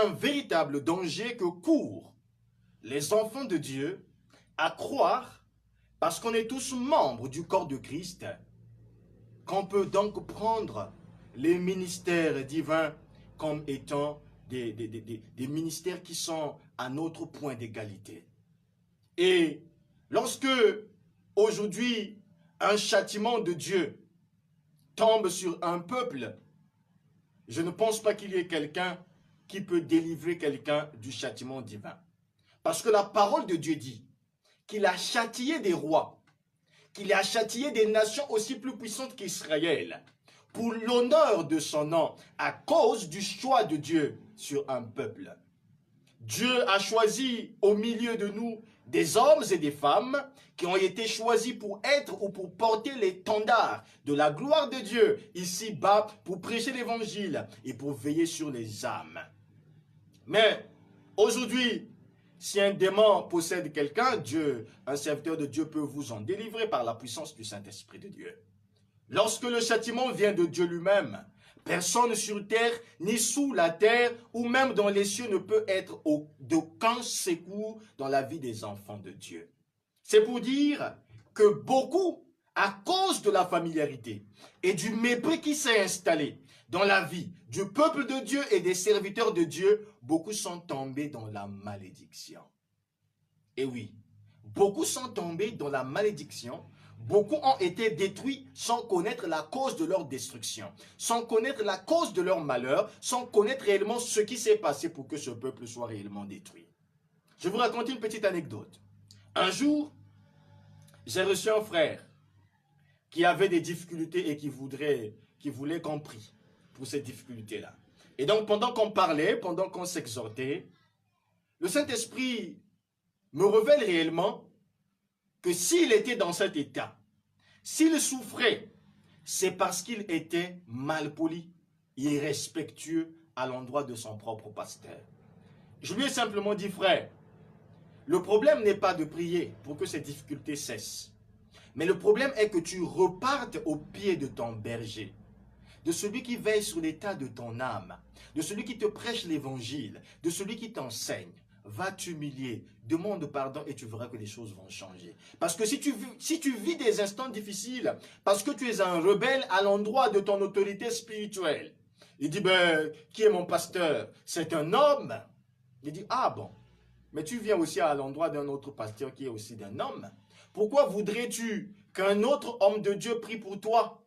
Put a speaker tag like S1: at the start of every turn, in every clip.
S1: un véritable danger que courent les enfants de Dieu à croire, parce qu'on est tous membres du corps de Christ, qu'on peut donc prendre les ministères divins comme étant des ministères qui sont à notre point d'égalité. Et lorsque aujourd'hui un châtiment de Dieu tombe sur un peuple, je ne pense pas qu'il y ait quelqu'un qui peut délivrer quelqu'un du châtiment divin. Parce que la parole de Dieu dit qu'il a châtié des rois, qu'il a châtié des nations aussi plus puissantes qu'Israël, pour l'honneur de son nom, à cause du choix de Dieu sur un peuple. Dieu a choisi au milieu de nous des hommes et des femmes qui ont été choisis pour être ou pour porter l'étendard de la gloire de Dieu ici-bas, pour prêcher l'évangile et pour veiller sur les âmes. Mais aujourd'hui, si un démon possède quelqu'un, Dieu, un serviteur de Dieu peut vous en délivrer par la puissance du Saint-Esprit de Dieu. Lorsque le châtiment vient de Dieu lui-même, personne sur terre, ni sous la terre, ou même dans les cieux ne peut être d'aucun secours dans la vie des enfants de Dieu. C'est pour dire que beaucoup, à cause de la familiarité et du mépris qui s'est installé dans la vie du peuple de Dieu et des serviteurs de Dieu, beaucoup sont tombés dans la malédiction. Et oui, beaucoup sont tombés dans la malédiction. Beaucoup ont été détruits sans connaître la cause de leur destruction, sans connaître la cause de leur malheur, sans connaître réellement ce qui s'est passé pour que ce peuple soit réellement détruit. Je vais vous raconter une petite anecdote. Un jour, j'ai reçu un frère qui avait des difficultés et qui voulait qu'on prie pour ces difficultés-là. Et donc, pendant qu'on parlait, pendant qu'on s'exhortait, le Saint-Esprit me révèle réellement que s'il était dans cet état, s'il souffrait, c'est parce qu'il était malpoli, irrespectueux à l'endroit de son propre pasteur. Je lui ai simplement dit, frère, le problème n'est pas de prier pour que ces difficultés cessent. Mais le problème est que tu repartes au pied de ton berger, de celui qui veille sur l'état de ton âme, de celui qui te prêche l'évangile, de celui qui t'enseigne. Va t'humilier, demande pardon et tu verras que les choses vont changer. Parce que si tu vis des instants difficiles, parce que tu es un rebelle à l'endroit de ton autorité spirituelle, il dit, ben, qui est mon pasteur? C'est un homme. Il dit, ah bon, mais tu viens aussi à l'endroit d'un autre pasteur qui est aussi d'un homme. Pourquoi voudrais-tu qu'un autre homme de Dieu prie pour toi?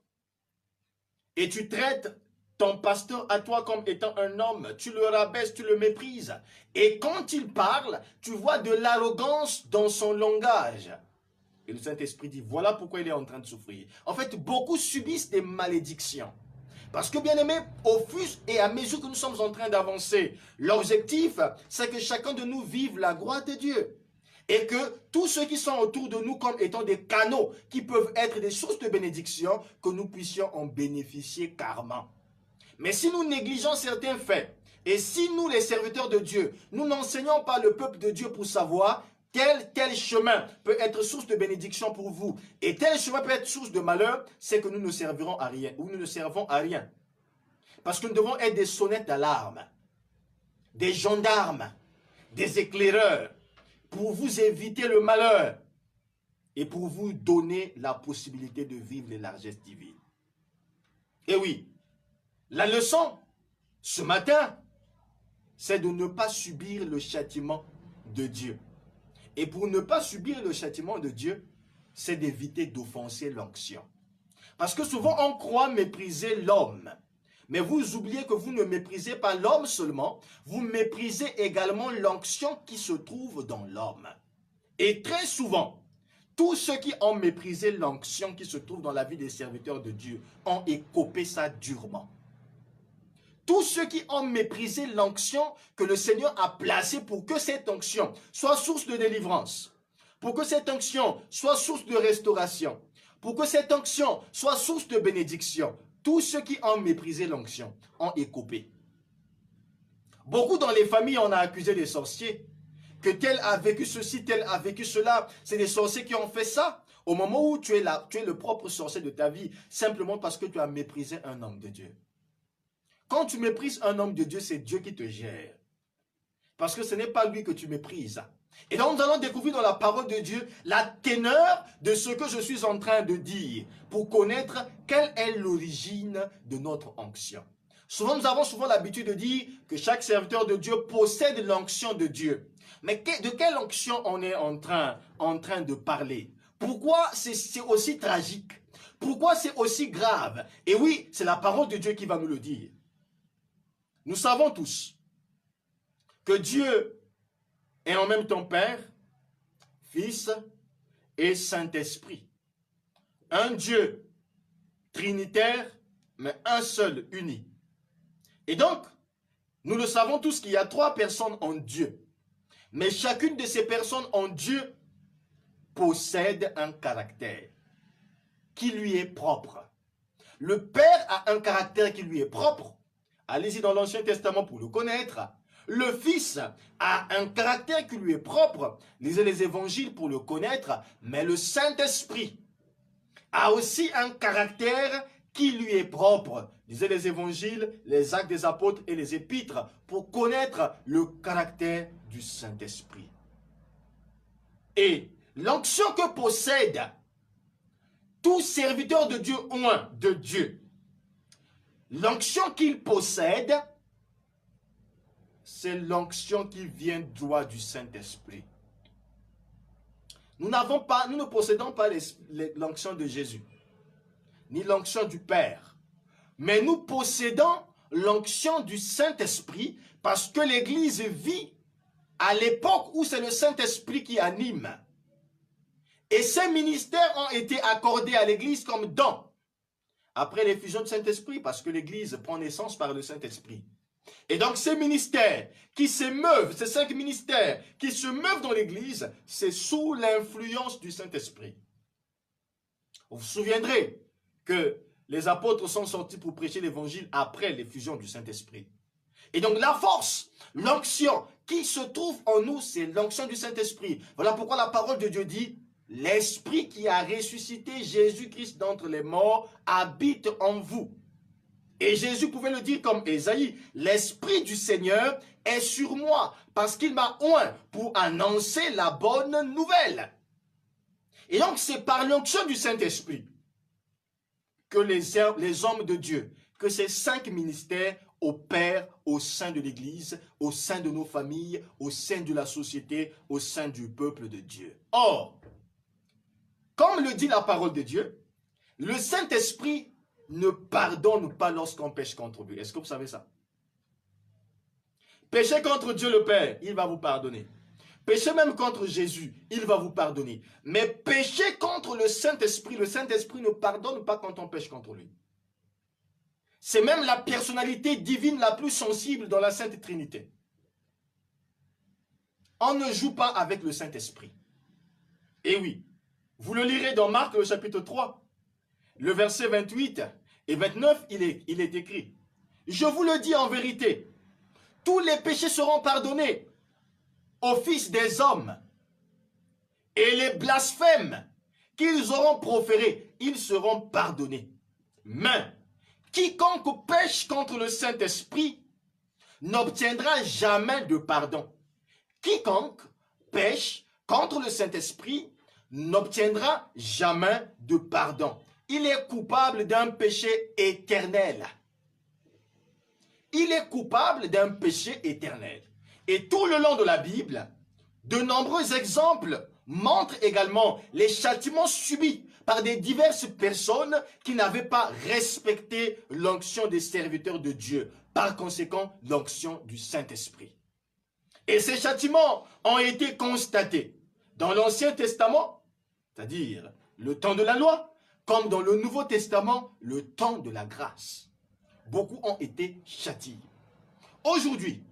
S1: Et tu traites ton pasteur à toi comme étant un homme, tu le rabaisses, tu le méprises. Et quand il parle, tu vois de l'arrogance dans son langage. Et le Saint-Esprit dit, voilà pourquoi il est en train de souffrir. En fait, beaucoup subissent des malédictions. Parce que, bien aimé, au fur et à mesure que nous sommes en train d'avancer, l'objectif, c'est que chacun de nous vive la gloire de Dieu. Et que tous ceux qui sont autour de nous comme étant des canaux qui peuvent être des sources de bénédiction, que nous puissions en bénéficier carrément. Mais si nous négligeons certains faits, et si nous, les serviteurs de Dieu, nous n'enseignons pas le peuple de Dieu pour savoir tel chemin peut être source de bénédiction pour vous, et tel chemin peut être source de malheur, c'est que nous ne servirons à rien, ou nous ne servons à rien. Parce que nous devons être des sonnettes d'alarme, des gendarmes, des éclaireurs, pour vous éviter le malheur, et pour vous donner la possibilité de vivre les largesses divines. Et oui, la leçon, ce matin, c'est de ne pas subir le châtiment de Dieu. Et pour ne pas subir le châtiment de Dieu, c'est d'éviter d'offenser l'onction. Parce que souvent, on croit mépriser l'homme. Mais vous oubliez que vous ne méprisez pas l'homme seulement, vous méprisez également l'onction qui se trouve dans l'homme. Et très souvent, tous ceux qui ont méprisé l'onction qui se trouve dans la vie des serviteurs de Dieu ont écopé ça durement. Tous ceux qui ont méprisé l'onction que le Seigneur a placée pour que cette onction soit source de délivrance, pour que cette onction soit source de restauration, pour que cette onction soit source de bénédiction, tous ceux qui ont méprisé l'onction ont écopé. Beaucoup dans les familles, on a accusé des sorciers, que tel a vécu ceci, tel a vécu cela. C'est des sorciers qui ont fait ça. Au moment où tu es là, tu es le propre sorcier de ta vie, simplement parce que tu as méprisé un homme de Dieu. Quand tu méprises un homme de Dieu, c'est Dieu qui te gère. Parce que ce n'est pas lui que tu méprises. Et donc nous allons découvrir dans la parole de Dieu la teneur de ce que je suis en train de dire pour connaître quelle est l'origine de notre onction. Souvent, nous avons souvent l'habitude de dire que chaque serviteur de Dieu possède l'onction de Dieu. Mais de quelle onction on est en train de parler? Pourquoi c'est aussi tragique? Pourquoi c'est aussi grave? Et oui, c'est la parole de Dieu qui va nous le dire. Nous savons tous que Dieu est en même temps Père, Fils et Saint-Esprit. Un Dieu trinitaire, mais un seul, uni. Et donc, nous le savons tous qu'il y a 3 personnes en Dieu. Mais chacune de ces personnes en Dieu possède un caractère qui lui est propre. Le Père a un caractère qui lui est propre. Allez-y dans l'Ancien Testament pour le connaître. Le Fils a un caractère qui lui est propre. Lisez les évangiles pour le connaître. Mais le Saint-Esprit a aussi un caractère qui lui est propre. Lisez les évangiles, les actes des apôtres et les épîtres pour connaître le caractère du Saint-Esprit. Et l'onction que possède tout serviteur de Dieu ou un de Dieu, l'onction qu'il possède, c'est l'onction qui vient droit du Saint-Esprit. Nous ne possédons pas l'onction de Jésus, ni l'onction du Père. Mais nous possédons l'onction du Saint-Esprit parce que l'Église vit à l'époque où c'est le Saint-Esprit qui anime. Et ces ministères ont été accordés à l'Église comme don. Après l'effusion du Saint-Esprit, parce que l'Église prend naissance par le Saint-Esprit. Et donc ces ministères qui s'émeuvent, ces 5 ministères qui se meuvent dans l'Église, c'est sous l'influence du Saint-Esprit. Vous vous souviendrez que les apôtres sont sortis pour prêcher l'évangile après l'effusion du Saint-Esprit. Et donc la force, l'onction qui se trouve en nous, c'est l'onction du Saint-Esprit. Voilà pourquoi la parole de Dieu dit, l'Esprit qui a ressuscité Jésus-Christ d'entre les morts habite en vous. Et Jésus pouvait le dire comme Ésaïe, l'Esprit du Seigneur est sur moi parce qu'il m'a oint pour annoncer la bonne nouvelle. Et donc c'est par l'onction du Saint-Esprit que les hommes de Dieu, que ces 5 ministères opèrent au sein de l'Église, au sein de nos familles, au sein de la société, au sein du peuple de Dieu. Or, comme le dit la parole de Dieu, le Saint-Esprit ne pardonne pas lorsqu'on pêche contre lui. Est-ce que vous savez ça? Péchez contre Dieu le Père, il va vous pardonner. Péchez même contre Jésus, il va vous pardonner. Mais péchez contre le Saint-Esprit ne pardonne pas quand on pêche contre lui. C'est même la personnalité divine la plus sensible dans la Sainte Trinité. On ne joue pas avec le Saint-Esprit. Et oui, vous le lirez dans Marc, le chapitre 3, le verset 28 et 29, il est écrit. Je vous le dis en vérité, tous les péchés seront pardonnés aux fils des hommes. Et les blasphèmes qu'ils auront proférés, ils seront pardonnés. Mais quiconque pêche contre le Saint-Esprit n'obtiendra jamais de pardon. Quiconque pêche contre le Saint-Esprit n'obtiendra jamais de pardon. Il est coupable d'un péché éternel. Il est coupable d'un péché éternel. Et tout le long de la Bible, de nombreux exemples montrent également les châtiments subis par des diverses personnes qui n'avaient pas respecté l'onction des serviteurs de Dieu. Par conséquent, l'onction du Saint-Esprit. Et ces châtiments ont été constatés dans l'Ancien Testament, c'est-à-dire le temps de la loi, comme dans le Nouveau Testament, le temps de la grâce. Beaucoup ont été châtiés. Aujourd'hui,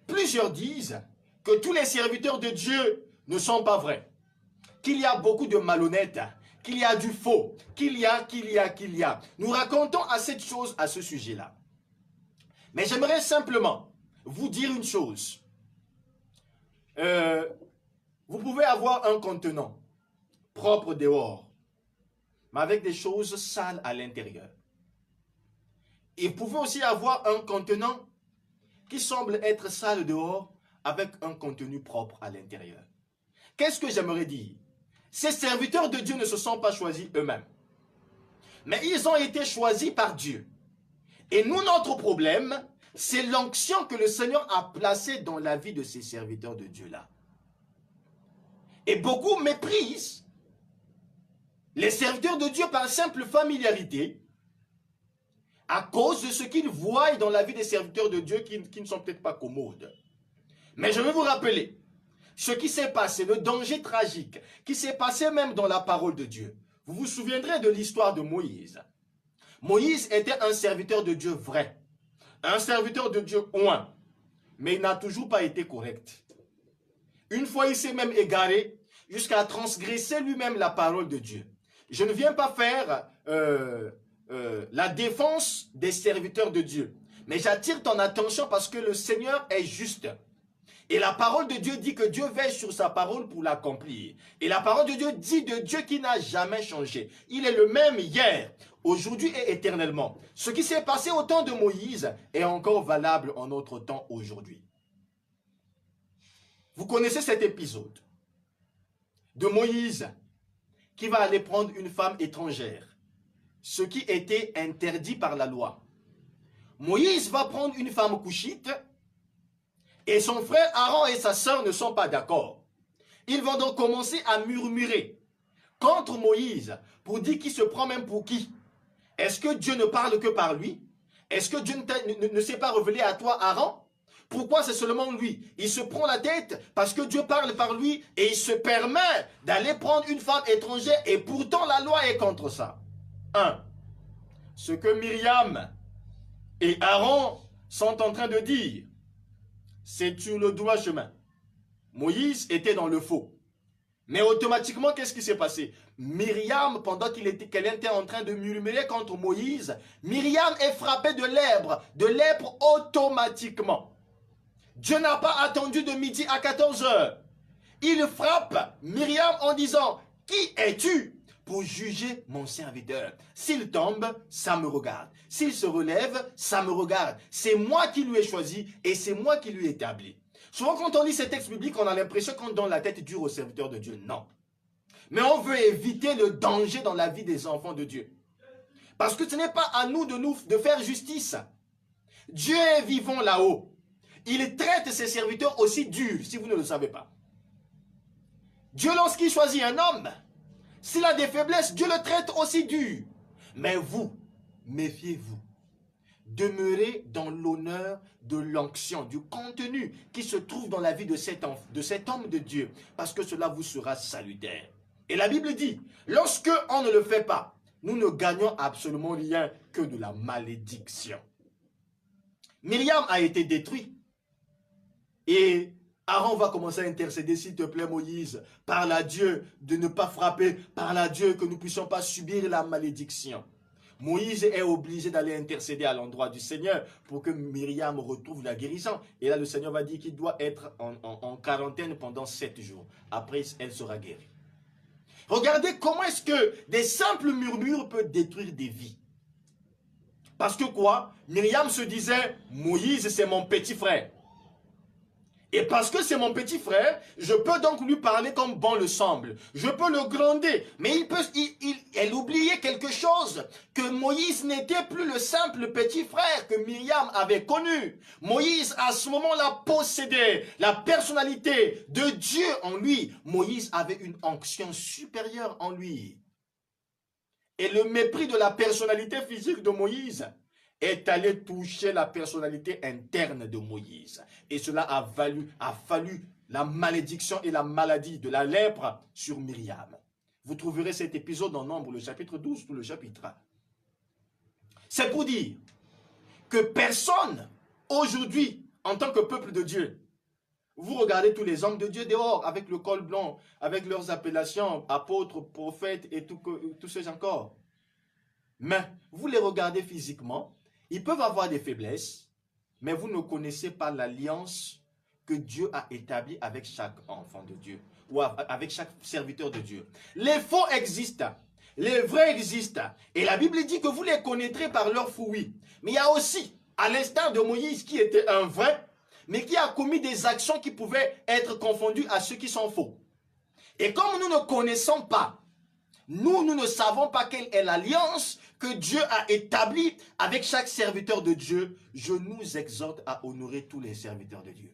S1: plusieurs disent que tous les serviteurs de Dieu ne sont pas vrais, qu'il y a beaucoup de malhonnêtes, qu'il y a du faux, qu'il y a. Nous racontons assez de choses à ce sujet-là. Mais j'aimerais simplement vous dire une chose. Vous pouvez avoir un contenant propre dehors, mais avec des choses sales à l'intérieur. Et vous pouvez aussi avoir un contenant qui semble être sale dehors, avec un contenu propre à l'intérieur. Qu'est-ce que j'aimerais dire? Ces serviteurs de Dieu ne se sont pas choisis eux-mêmes, mais ils ont été choisis par Dieu. Et nous, notre problème, c'est l'onction que le Seigneur a placée dans la vie de ces serviteurs de Dieu-là. Et beaucoup méprisent les serviteurs de Dieu par simple familiarité, à cause de ce qu'ils voient dans la vie des serviteurs de Dieu qui ne sont peut-être pas commodes. Mais je vais vous rappeler ce qui s'est passé, le danger tragique qui s'est passé même dans la parole de Dieu. Vous vous souviendrez de l'histoire de Moïse. Moïse était un serviteur de Dieu vrai, un serviteur de Dieu oint, mais il n'a toujours pas été correct. Une fois, il s'est même égaré jusqu'à transgresser lui-même la parole de Dieu. Je ne viens pas faire la défense des serviteurs de Dieu, mais j'attire ton attention parce que le Seigneur est juste. Et la parole de Dieu dit que Dieu veille sur sa parole pour l'accomplir. Et la parole de Dieu dit de Dieu qui n'a jamais changé. Il est le même hier, aujourd'hui et éternellement. Ce qui s'est passé au temps de Moïse est encore valable en notre temps aujourd'hui. Vous connaissez cet épisode de Moïse qui va aller prendre une femme étrangère, ce qui était interdit par la loi. Moïse va prendre une femme couchite et son frère Aaron et sa sœur ne sont pas d'accord. Ils vont donc commencer à murmurer contre Moïse pour dire qu'il se prend même pour qui? Est-ce que Dieu ne parle que par lui? Est-ce que Dieu ne s'est pas révélé à toi, Aaron? Pourquoi c'est seulement lui? Il se prend la tête parce que Dieu parle par lui et il se permet d'aller prendre une femme étrangère et pourtant la loi est contre ça. 1. Ce que Myriam et Aaron sont en train de dire, c'est sur le droit chemin. Moïse était dans le faux. Mais automatiquement, qu'est-ce qui s'est passé? Myriam, pendant qu'elle était en train de murmurer contre Moïse, Myriam est frappée de lèpre automatiquement. Dieu n'a pas attendu de midi à 14 heures. Il frappe Myriam en disant, qui es-tu pour juger mon serviteur? S'il tombe, ça me regarde. S'il se relève, ça me regarde. C'est moi qui lui ai choisi et c'est moi qui lui ai établi. Souvent, quand on lit ces textes bibliques, on a l'impression qu'on donne la tête dure au serviteur de Dieu. Non. Mais on veut éviter le danger dans la vie des enfants de Dieu. Parce que ce n'est pas à nous de faire justice. Dieu est vivant là-haut. Il traite ses serviteurs aussi durs, si vous ne le savez pas. Dieu, lorsqu'il choisit un homme, s'il a des faiblesses, Dieu le traite aussi dur. Mais vous, méfiez-vous. Demeurez dans l'honneur de l'onction, du contenu qui se trouve dans la vie de cet homme de Dieu, parce que cela vous sera salutaire. Et la Bible dit, lorsque on ne le fait pas, nous ne gagnons absolument rien que de la malédiction. Myriam a été détruite. Et Aaron va commencer à intercéder, s'il te plaît Moïse, parle à Dieu de ne pas frapper, parle à Dieu que nous ne puissions pas subir la malédiction. Moïse est obligé d'aller intercéder à l'endroit du Seigneur pour que Myriam retrouve la guérison. Et là, le Seigneur va dire qu'il doit être en quarantaine pendant 7 jours. Après, elle sera guérie. Regardez comment est-ce que des simples murmures peuvent détruire des vies. Parce que quoi? Myriam se disait, Moïse, c'est mon petit frère. Et parce que c'est mon petit frère, je peux donc lui parler comme bon le semble. Je peux le gronder. Mais elle oubliait quelque chose. Que Moïse n'était plus le simple petit frère que Myriam avait connu. Moïse, à ce moment-là, possédait la personnalité de Dieu en lui. Moïse avait une onction supérieure en lui. Et le mépris de la personnalité physique de Moïse est allé toucher la personnalité interne de Moïse. Et cela a fallu la malédiction et la maladie de la lèpre sur Myriam. Vous trouverez cet épisode dans Nombre, le chapitre 12, tout le chapitre 1. C'est pour dire que personne, aujourd'hui, en tant que peuple de Dieu, vous regardez tous les hommes de Dieu dehors, avec le col blanc, avec leurs appellations, apôtres, prophètes et tous ces encore. Mais vous les regardez physiquement, ils peuvent avoir des faiblesses, mais vous ne connaissez pas l'alliance que Dieu a établie avec chaque enfant de Dieu, ou avec chaque serviteur de Dieu. Les faux existent, les vrais existent, et la Bible dit que vous les connaîtrez par leurs fruits. Mais il y a aussi, à l'instar de Moïse qui était un vrai, mais qui a commis des actions qui pouvaient être confondues à ceux qui sont faux. Et comme nous ne connaissons pas, nous ne savons pas quelle est l'alliance que Dieu a établie avec chaque serviteur de Dieu, je nous exhorte à honorer tous les serviteurs de Dieu,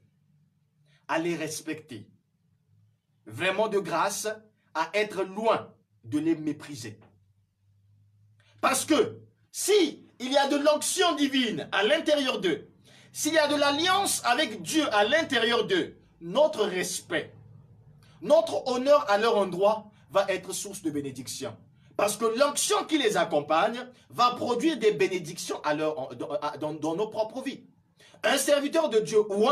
S1: à les respecter, vraiment de grâce, à être loin de les mépriser. Parce que si il y a de l'onction divine à l'intérieur d'eux, s'il y a de l'alliance avec Dieu à l'intérieur d'eux, notre respect, notre honneur à leur endroit va être source de bénédiction. Parce que l'onction qui les accompagne va produire des bénédictions dans nos propres vies. Un serviteur de Dieu ou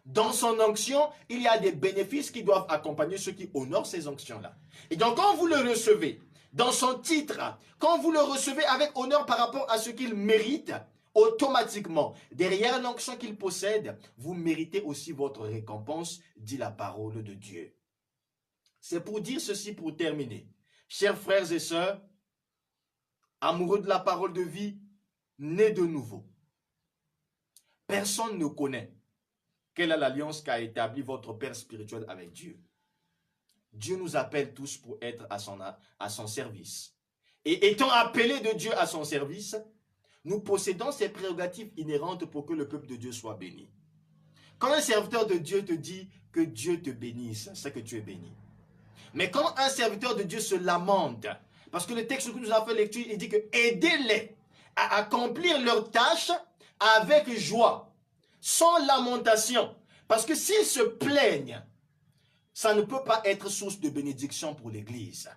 S1: dans son onction, il y a des bénéfices qui doivent accompagner ceux qui honorent ces onctions-là. Et donc quand vous le recevez dans son titre, quand vous le recevez avec honneur par rapport à ce qu'il mérite, automatiquement, derrière l'onction qu'il possède, vous méritez aussi votre récompense, dit la parole de Dieu. C'est pour dire ceci pour terminer. Chers frères et sœurs, amoureux de la parole de vie, nés de nouveau, personne ne connaît quelle est l'alliance qu'a établie votre Père spirituel avec Dieu. Dieu nous appelle tous pour être à son service. Et étant appelés de Dieu à son service, nous possédons ces prérogatives inhérentes pour que le peuple de Dieu soit béni. Quand un serviteur de Dieu te dit que Dieu te bénisse, c'est que tu es béni. Mais quand un serviteur de Dieu se lamente, parce que le texte que nous avons fait lecture, il dit que aidez-les à accomplir leurs tâches avec joie, sans lamentation. Parce que s'ils se plaignent, ça ne peut pas être source de bénédiction pour l'Église.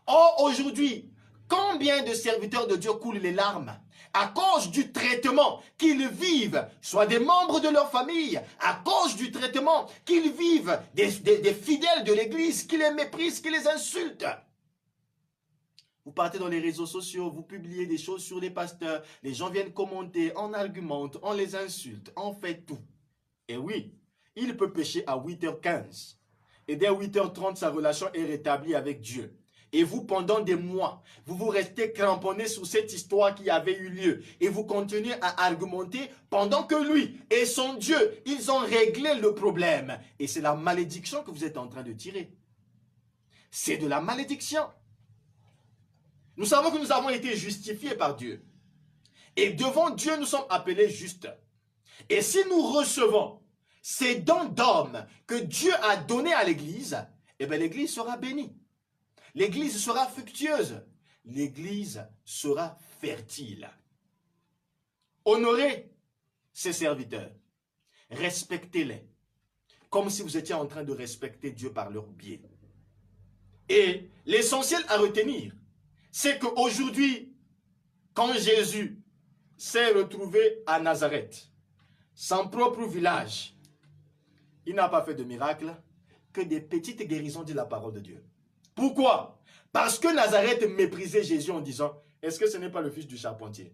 S1: Or, aujourd'hui, combien de serviteurs de Dieu coulent les larmes à cause du traitement qu'ils vivent, soit des membres de leur famille, à cause du traitement qu'ils vivent des fidèles de l'Église, qui les méprisent, qui les insultent. Vous partez dans les réseaux sociaux, vous publiez des choses sur les pasteurs, les gens viennent commenter, on argumente, on les insulte, on fait tout. Et oui, il peut pécher à 8h15. Et dès 8h30, sa relation est rétablie avec Dieu. Et vous, pendant des mois, vous restez cramponné sur cette histoire qui avait eu lieu. Et vous continuez à argumenter pendant que lui et son Dieu, ils ont réglé le problème. Et c'est la malédiction que vous êtes en train de tirer. C'est de la malédiction. Nous savons que nous avons été justifiés par Dieu. Et devant Dieu, nous sommes appelés justes. Et si nous recevons ces dons d'hommes que Dieu a donnés à l'Église, eh bien l'Église sera bénie. L'Église sera fructueuse. L'Église sera fertile. Honorez ses serviteurs. Respectez-les. Comme si vous étiez en train de respecter Dieu par leur biais. Et l'essentiel à retenir, c'est qu'aujourd'hui, quand Jésus s'est retrouvé à Nazareth, son propre village, il n'a pas fait de miracle, que des petites guérisons, dit la parole de Dieu. Pourquoi? Parce que Nazareth méprisait Jésus en disant, est-ce que ce n'est pas le fils du charpentier?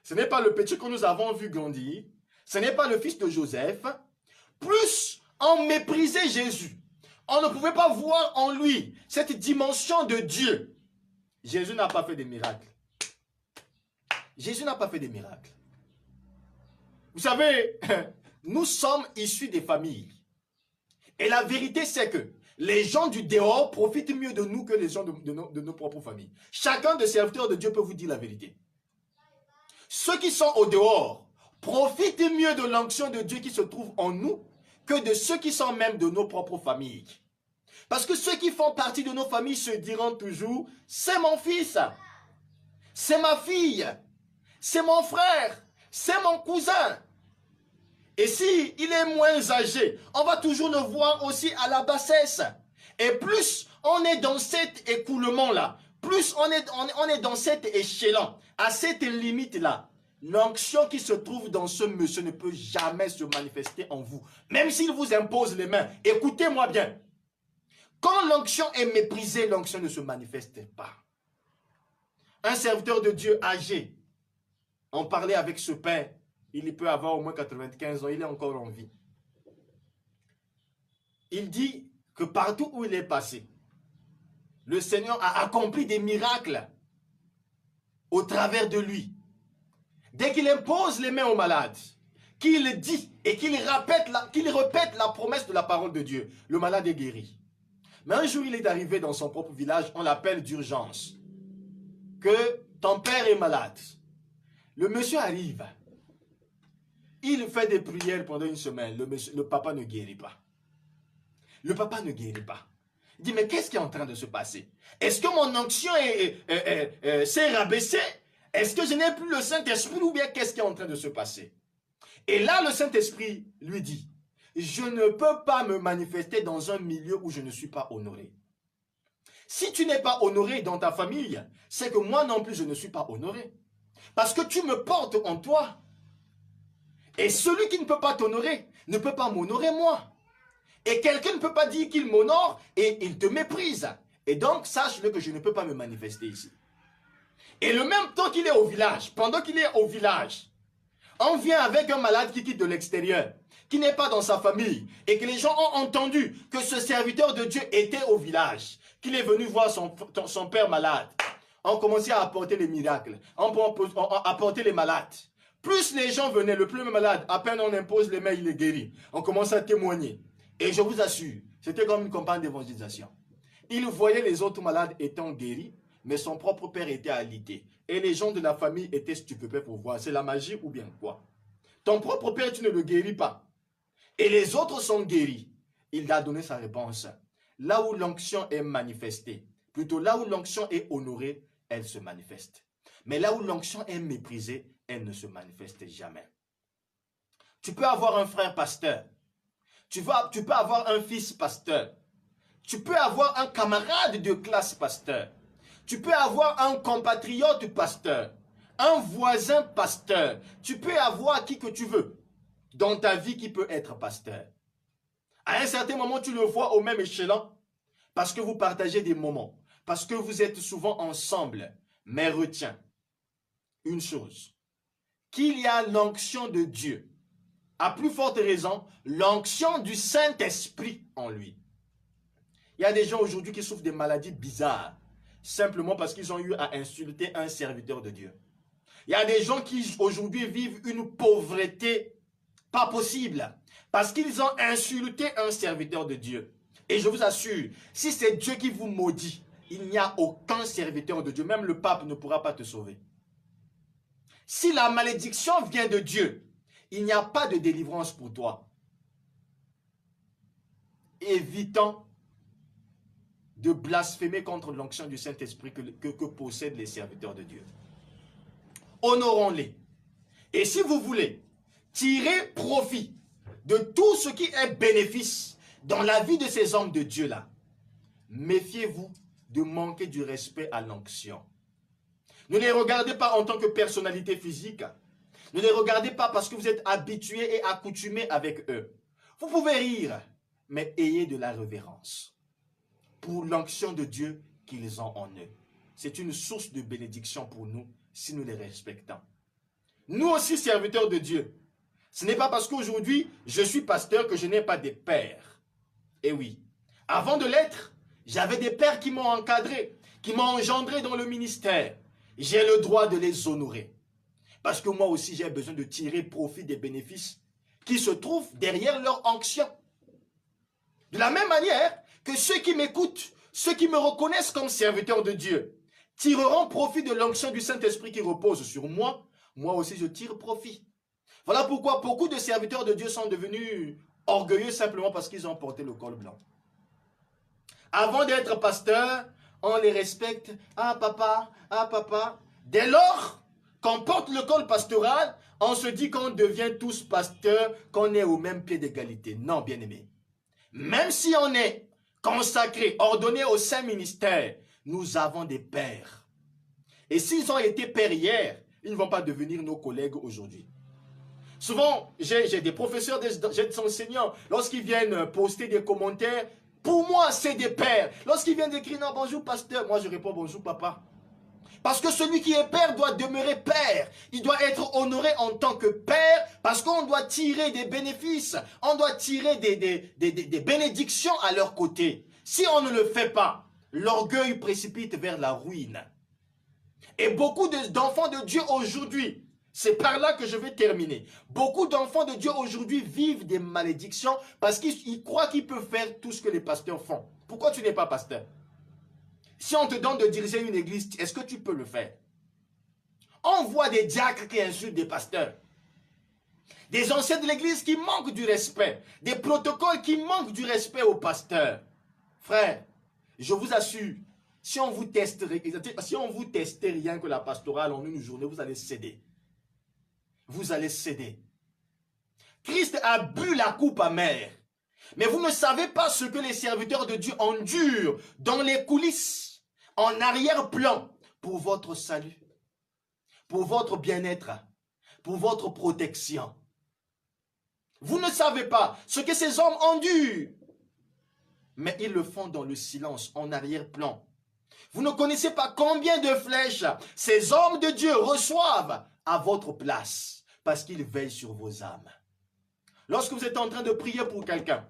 S1: Ce n'est pas le petit que nous avons vu grandir, ce n'est pas le fils de Joseph. Plus on méprisait Jésus, on ne pouvait pas voir en lui cette dimension de Dieu. Jésus n'a pas fait de miracle. Jésus n'a pas fait de miracle. Vous savez, nous sommes issus des familles. Et la vérité, c'est que les gens du dehors profitent mieux de nous que les gens de nos propres familles. Chacun des serviteurs de Dieu peut vous dire la vérité. Ceux qui sont au dehors profitent mieux de l'onction de Dieu qui se trouve en nous que de ceux qui sont même de nos propres familles. Parce que ceux qui font partie de nos familles se diront toujours, c'est mon fils, c'est ma fille, c'est mon frère, c'est mon cousin. Et si il est moins âgé, on va toujours le voir aussi à la bassesse. Et plus on est dans cet écoulement-là, plus on est dans cet échelon, à cette limite-là, l'onction qui se trouve dans ce monsieur ne peut jamais se manifester en vous. Même s'il vous impose les mains, écoutez-moi bien. Quand l'onction est méprisée, l'onction ne se manifeste pas. Un serviteur de Dieu âgé, on parlait avec ce père, il peut avoir au moins 95 ans, il est encore en vie. Il dit que partout où il est passé, le Seigneur a accompli des miracles au travers de lui. Dès qu'il impose les mains aux malades, qu'il dit et qu'il répète la promesse de la parole de Dieu, le malade est guéri. Mais un jour, il est arrivé dans son propre village, on l'appelle d'urgence, que ton père est malade. Le monsieur arrive, il fait des prières pendant une semaine, le papa ne guérit pas. Le papa ne guérit pas. Il dit, mais qu'est-ce qui est en train de se passer? Est-ce que mon onction s'est rabaissée? Est-ce que je n'ai plus le Saint-Esprit ou bien qu'est-ce qui est en train de se passer? Et là, le Saint-Esprit lui dit, je ne peux pas me manifester dans un milieu où je ne suis pas honoré. Si tu n'es pas honoré dans ta famille, c'est que moi non plus je ne suis pas honoré. Parce que tu me portes en toi. Et celui qui ne peut pas t'honorer, ne peut pas m'honorer moi. Et quelqu'un ne peut pas dire qu'il m'honore et il te méprise. Et donc, sache-le que je ne peux pas me manifester ici. Et le même temps qu'il est au village, pendant qu'il est au village, on vient avec un malade qui quitte de l'extérieur, qui n'est pas dans sa famille, et que les gens ont entendu que ce serviteur de Dieu était au village, qu'il est venu voir son père malade. On commençait à apporter les miracles, on apportait les malades. Plus les gens venaient, le plus malade, à peine on impose les mains, il est guéri. On commence à témoigner. Et je vous assure, c'était comme une campagne d'évangélisation. Il voyait les autres malades étant guéris, mais son propre père était alité. Et les gens de la famille étaient stupéfaits pour voir, c'est la magie ou bien quoi? Ton propre père, tu ne le guéris pas. Et les autres sont guéris. Il a donné sa réponse. Là où l'onction est manifestée, plutôt là où l'onction est honorée, elle se manifeste. Mais là où l'onction est méprisée, elle ne se manifeste jamais. Tu peux avoir un frère pasteur. Tu peux avoir un fils pasteur. Tu peux avoir un camarade de classe pasteur. Tu peux avoir un compatriote pasteur. Un voisin pasteur. Tu peux avoir qui que tu veux dans ta vie qui peut être pasteur. À un certain moment, tu le vois au même échelon parce que vous partagez des moments, parce que vous êtes souvent ensemble. Mais retiens une chose, qu'il y a l'onction de Dieu. À plus forte raison, l'onction du Saint-Esprit en lui. Il y a des gens aujourd'hui qui souffrent des maladies bizarres, simplement parce qu'ils ont eu à insulter un serviteur de Dieu. Il y a des gens qui aujourd'hui vivent une pauvreté pas possible, parce qu'ils ont insulté un serviteur de Dieu. Et je vous assure, si c'est Dieu qui vous maudit, il n'y a aucun serviteur de Dieu, même le pape ne pourra pas te sauver. Si la malédiction vient de Dieu, il n'y a pas de délivrance pour toi. Évitons de blasphémer contre l'onction du Saint-Esprit que possèdent les serviteurs de Dieu. Honorons-les. Et si vous voulez tirer profit de tout ce qui est bénéfice dans la vie de ces hommes de Dieu-là, méfiez-vous de manquer du respect à l'onction. Ne les regardez pas en tant que personnalité physique. Ne les regardez pas parce que vous êtes habitué et accoutumé avec eux. Vous pouvez rire, mais ayez de la révérence pour l'onction de Dieu qu'ils ont en eux. C'est une source de bénédiction pour nous si nous les respectons. Nous aussi, serviteurs de Dieu, ce n'est pas parce qu'aujourd'hui je suis pasteur que je n'ai pas des pères. Et oui, avant de l'être, j'avais des pères qui m'ont encadré, qui m'ont engendré dans le ministère. J'ai le droit de les honorer. Parce que moi aussi, j'ai besoin de tirer profit des bénéfices qui se trouvent derrière leur onction. De la même manière que ceux qui m'écoutent, ceux qui me reconnaissent comme serviteur de Dieu, tireront profit de l'onction du Saint-Esprit qui repose sur moi, moi aussi je tire profit. Voilà pourquoi beaucoup de serviteurs de Dieu sont devenus orgueilleux simplement parce qu'ils ont porté le col blanc. Avant d'être pasteur, on les respecte. Ah papa, ah papa. Dès lors qu'on porte le col pastoral, on se dit qu'on devient tous pasteurs, qu'on est au même pied d'égalité. Non, bien-aimés. Même si on est consacré, ordonné au Saint-Ministère, nous avons des pères. Et s'ils ont été pères hier, ils ne vont pas devenir nos collègues aujourd'hui. Souvent, j'ai des professeurs, j'ai des enseignants, lorsqu'ils viennent poster des commentaires, pour moi, c'est des pères. Lorsqu'ils viennent écrire, non, bonjour pasteur, moi je réponds bonjour papa. Parce que celui qui est père doit demeurer père. Il doit être honoré en tant que père parce qu'on doit tirer des bénéfices. On doit tirer des bénédictions à leur côté. Si on ne le fait pas, l'orgueil précipite vers la ruine. Et beaucoup d'enfants de Dieu aujourd'hui C'est par là que je vais terminer. Beaucoup d'enfants de Dieu aujourd'hui vivent des malédictions parce qu'ils croient qu'ils peuvent faire tout ce que les pasteurs font. Pourquoi tu n'es pas pasteur? Si on te donne de diriger une église, est-ce que tu peux le faire? On voit des diacres qui insultent des pasteurs. Des anciens de l'église qui manquent du respect. Des protocoles qui manquent du respect aux pasteurs. Frère, je vous assure, si on vous testait rien que la pastorale en une journée, vous allez céder. Vous allez céder. Christ a bu la coupe amère. Mais vous ne savez pas ce que les serviteurs de Dieu endurent dans les coulisses, en arrière-plan, pour votre salut, pour votre bien-être, pour votre protection. Vous ne savez pas ce que ces hommes endurent. Mais ils le font dans le silence, en arrière-plan. Vous ne connaissez pas combien de flèches ces hommes de Dieu reçoivent à votre place, parce qu'ils veillent sur vos âmes. Lorsque vous êtes en train de prier pour quelqu'un,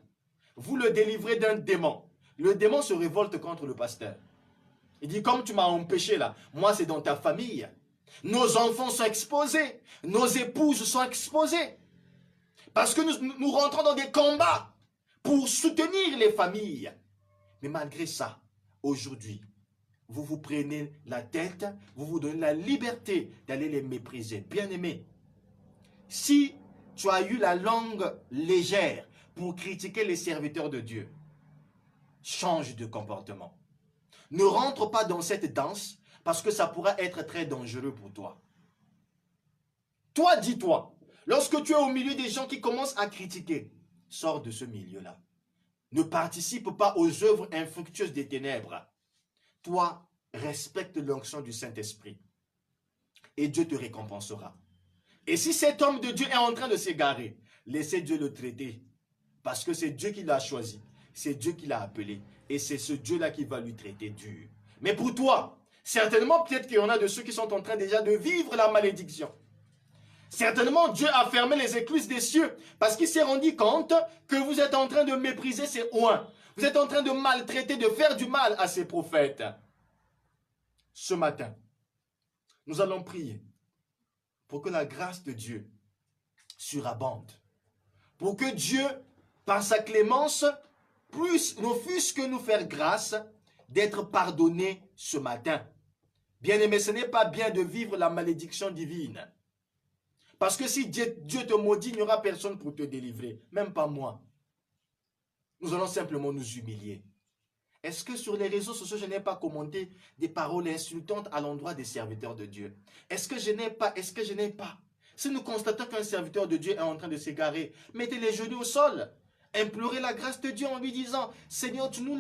S1: vous le délivrez d'un démon. Le démon se révolte contre le pasteur. Il dit, comme tu m'as empêché là, moi c'est dans ta famille. Nos enfants sont exposés, nos épouses sont exposées. Parce que nous rentrons dans des combats pour soutenir les familles. Mais malgré ça, aujourd'hui, vous vous prenez la tête, vous vous donnez la liberté d'aller les mépriser. Bien-aimé, si tu as eu la langue légère pour critiquer les serviteurs de Dieu, change de comportement. Ne rentre pas dans cette danse parce que ça pourra être très dangereux pour toi. Toi, dis-toi, lorsque tu es au milieu des gens qui commencent à critiquer, sors de ce milieu-là. Ne participe pas aux œuvres infructueuses des ténèbres. Toi, respecte l'onction du Saint-Esprit et Dieu te récompensera. Et si cet homme de Dieu est en train de s'égarer, laissez Dieu le traiter. Parce que c'est Dieu qui l'a choisi. C'est Dieu qui l'a appelé. Et c'est ce Dieu-là qui va lui traiter dur. Mais pour toi, certainement peut-être qu'il y en a de ceux qui sont en train déjà de vivre la malédiction. Certainement Dieu a fermé les écluses des cieux parce qu'il s'est rendu compte que vous êtes en train de mépriser ses oints. Vous êtes en train de maltraiter, de faire du mal à ses prophètes. Ce matin, nous allons prier pour que la grâce de Dieu surabonde. Pour que Dieu, par sa clémence, ne fût-ce que nous faire grâce d'être pardonnés ce matin. Bien-aimé, ce n'est pas bien de vivre la malédiction divine. Parce que si Dieu te maudit, il n'y aura personne pour te délivrer. Même pas moi. Nous allons simplement nous humilier. Est-ce que sur les réseaux sociaux, je n'ai pas commenté des paroles insultantes à l'endroit des serviteurs de Dieu? Est-ce que je n'ai pas? Si nous constatons qu'un serviteur de Dieu est en train de s'égarer, mettez les genoux au sol. Implorez la grâce de Dieu en lui disant, Seigneur, tu nous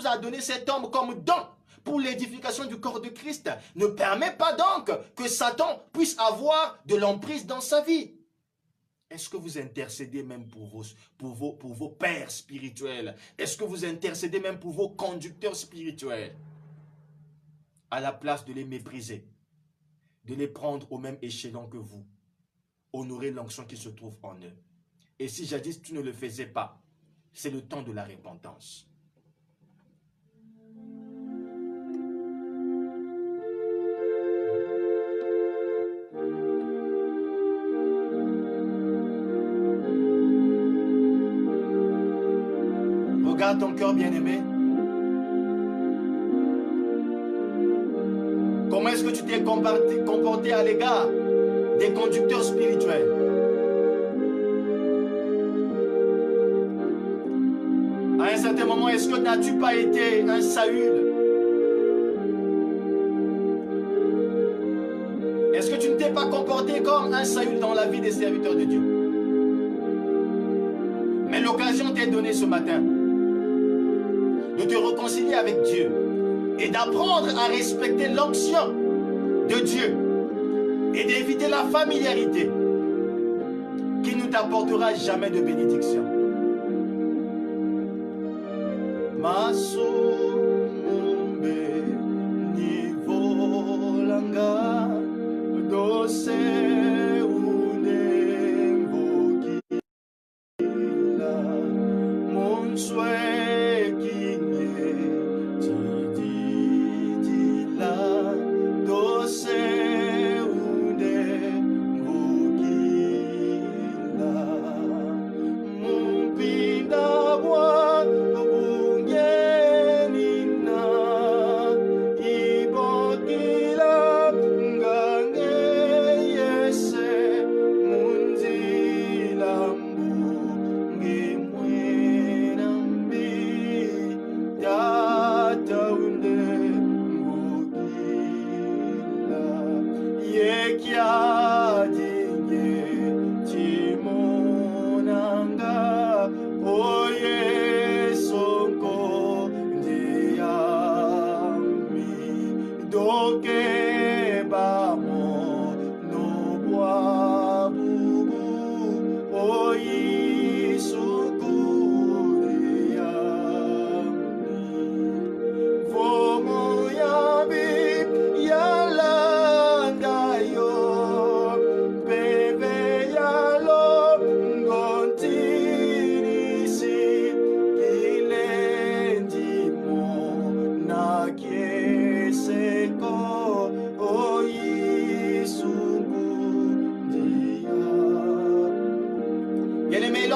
S1: as donné cet homme comme don pour l'édification du corps de Christ. Ne permets pas donc que Satan puisse avoir de l'emprise dans sa vie. Est-ce que vous intercédez même pour vos pères spirituels? Est-ce que vous intercédez même pour vos conducteurs spirituels? À la place de les mépriser, de les prendre au même échelon que vous, honorez l'onction qui se trouve en eux. Et si jadis tu ne le faisais pas, c'est le temps de la repentance. Regarde ton cœur bien-aimé. Comment est-ce que tu t'es comporté à l'égard des conducteurs spirituels? À un certain moment, est-ce que n'as-tu pas été un Saül? Est-ce que tu ne t'es pas comporté comme un Saül dans la vie des serviteurs de Dieu? Mais l'occasion t'est donnée ce matin de te réconcilier avec Dieu et d'apprendre à respecter l'onction de Dieu et d'éviter la familiarité qui ne t'apportera jamais de bénédiction.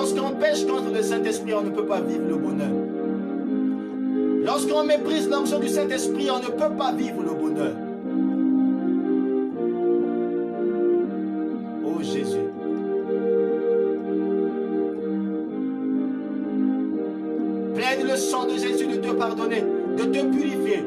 S1: Lorsqu'on pêche contre le Saint-Esprit, on ne peut pas vivre le bonheur. Lorsqu'on méprise l'onction du Saint-Esprit, on ne peut pas vivre le bonheur. Oh Jésus. Plaide le sang de Jésus de te pardonner, de te purifier.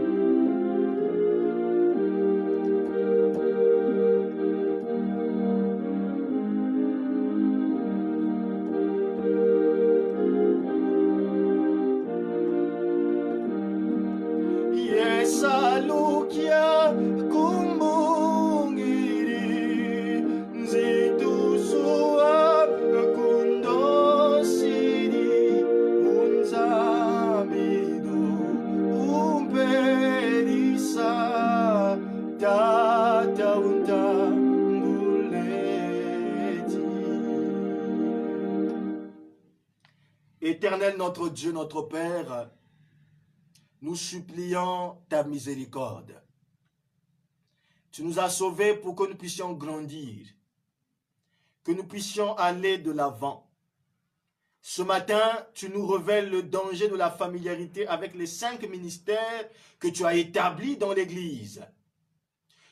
S1: Yesalukia kumbungiri nzituzua kundosiri unzamidu umperisa tata undambuleti. Éternel notre Dieu, notre Père, nous supplions ta miséricorde. Tu nous as sauvés pour que nous puissions grandir, que nous puissions aller de l'avant. Ce matin, tu nous révèles le danger de la familiarité avec les 5 ministères que tu as établis dans l'Église.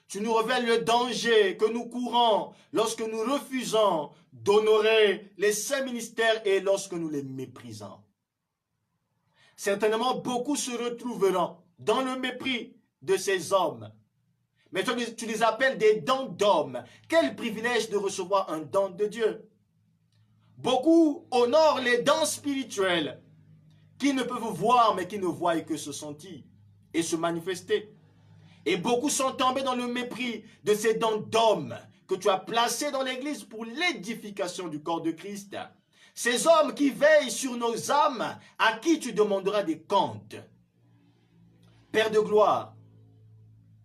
S1: Tu nous révèles le danger que nous courons lorsque nous refusons d'honorer les 5 ministères et lorsque nous les méprisons. Certainement, beaucoup se retrouveront dans le mépris de ces hommes. Mais tu les appelles des dons d'hommes. Quel privilège de recevoir un don de Dieu. Beaucoup honorent les dons spirituels qui ne peuvent voir, mais qui ne voient que se sentir et se manifester. Et beaucoup sont tombés dans le mépris de ces dons d'hommes que tu as placés dans l'Église pour l'édification du corps de Christ. Ces hommes qui veillent sur nos âmes, à qui tu demanderas des comptes. Père de gloire,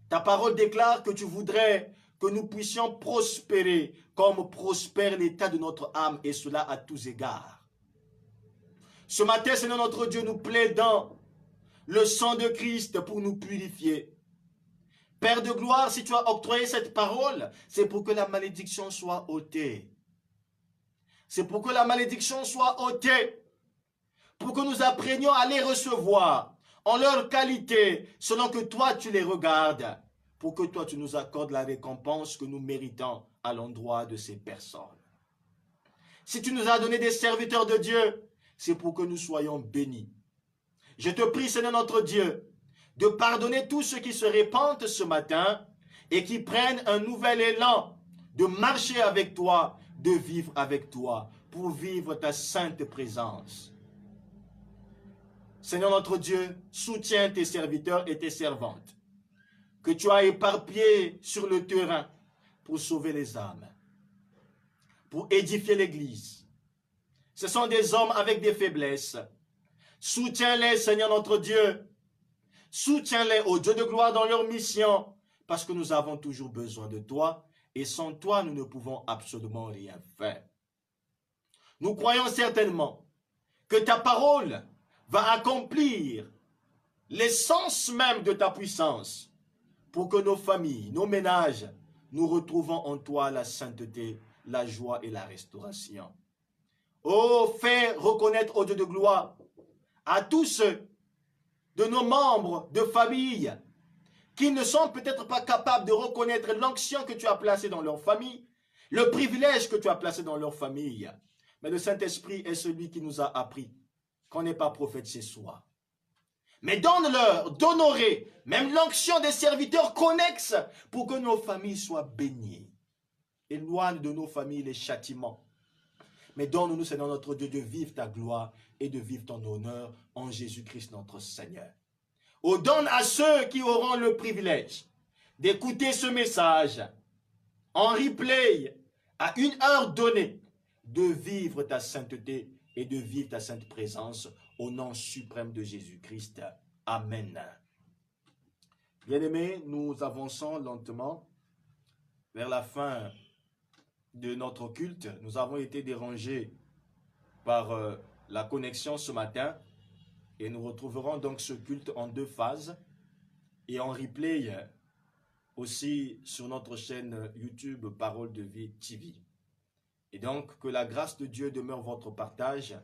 S1: ta parole déclare que tu voudrais que nous puissions prospérer comme prospère l'état de notre âme, et cela à tous égards. Ce matin, Seigneur notre Dieu, nous plaidons le sang de Christ pour nous purifier. Père de gloire, si tu as octroyé cette parole, c'est pour que la malédiction soit ôtée. C'est pour que la malédiction soit ôtée, pour que nous apprenions à les recevoir en leur qualité, selon que toi tu les regardes, pour que toi tu nous accordes la récompense que nous méritons à l'endroit de ces personnes. Si tu nous as donné des serviteurs de Dieu, c'est pour que nous soyons bénis. Je te prie, Seigneur notre Dieu, de pardonner tous ceux qui se répandent ce matin et qui prennent un nouvel élan de marcher avec toi, de vivre avec toi, pour vivre ta sainte présence. Seigneur notre Dieu, soutiens tes serviteurs et tes servantes, que tu as éparpillés sur le terrain pour sauver les âmes, pour édifier l'Église. Ce sont des hommes avec des faiblesses. Soutiens-les, Seigneur notre Dieu. Soutiens-les, ô Dieu de gloire, dans leur mission, parce que nous avons toujours besoin de toi, et sans toi, nous ne pouvons absolument rien faire. Nous croyons certainement que ta parole va accomplir l'essence même de ta puissance pour que nos familles, nos ménages, nous retrouvons en toi la sainteté, la joie et la restauration. Oh, fais reconnaître au Dieu de gloire à tous ceux de nos membres de famille qui ne sont peut-être pas capables de reconnaître l'onction que tu as placée dans leur famille, le privilège que tu as placé dans leur famille. Mais le Saint-Esprit est celui qui nous a appris qu'on n'est pas prophète chez soi. Mais donne-leur d'honorer même l'onction des serviteurs connexes pour que nos familles soient bénies. Éloigne de nos familles les châtiments. Mais donne-nous, Seigneur notre Dieu, de vivre ta gloire et de vivre ton honneur en Jésus-Christ notre Seigneur. Oh, donne à ceux qui auront le privilège d'écouter ce message en replay à une heure donnée, de vivre ta sainteté et de vivre ta sainte présence au nom suprême de Jésus-Christ. Amen. Bien-aimés, nous avançons lentement vers la fin de notre culte. Nous avons été dérangés par la connexion ce matin et nous retrouverons donc ce culte en 2 phases et en replay aussi sur notre chaîne YouTube Parole de Vie TV. Et donc, que la grâce de Dieu demeure votre partage,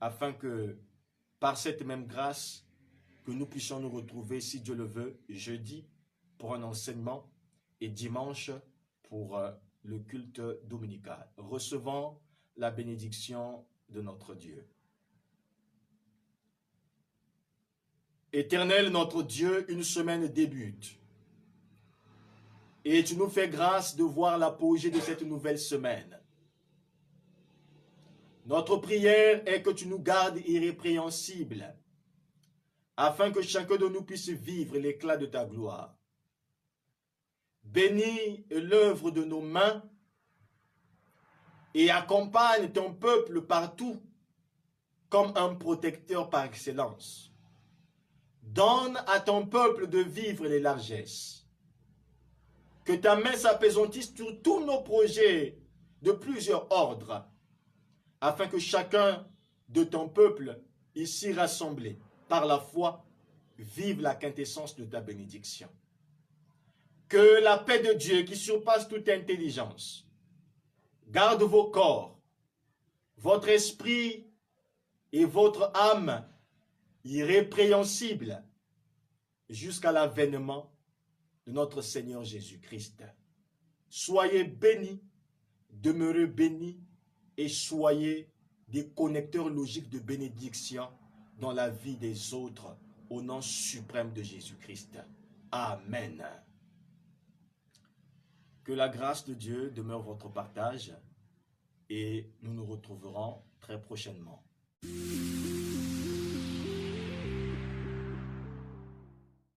S1: afin que, par cette même grâce, que nous puissions nous retrouver, si Dieu le veut, jeudi pour un enseignement et dimanche pour le culte dominical. Recevons la bénédiction de notre Dieu. Éternel notre Dieu, une semaine débute. Et tu nous fais grâce de voir l'apogée de cette nouvelle semaine. Notre prière est que tu nous gardes irrépréhensibles, afin que chacun de nous puisse vivre l'éclat de ta gloire. Bénis l'œuvre de nos mains et accompagne ton peuple partout comme un protecteur par excellence. Donne à ton peuple de vivre les largesses. Que ta main s'appesantisse sur tous nos projets de plusieurs ordres, afin que chacun de ton peuple ici rassemblé par la foi vive la quintessence de ta bénédiction. Que la paix de Dieu qui surpasse toute intelligence garde vos corps, votre esprit et votre âme irrépréhensibles jusqu'à l'avènement de notre Seigneur Jésus-Christ. Soyez bénis, demeurez bénis et soyez des connecteurs logiques de bénédiction dans la vie des autres au nom suprême de Jésus-Christ. Amen. Que la grâce de Dieu demeure votre partage et nous nous retrouverons très prochainement.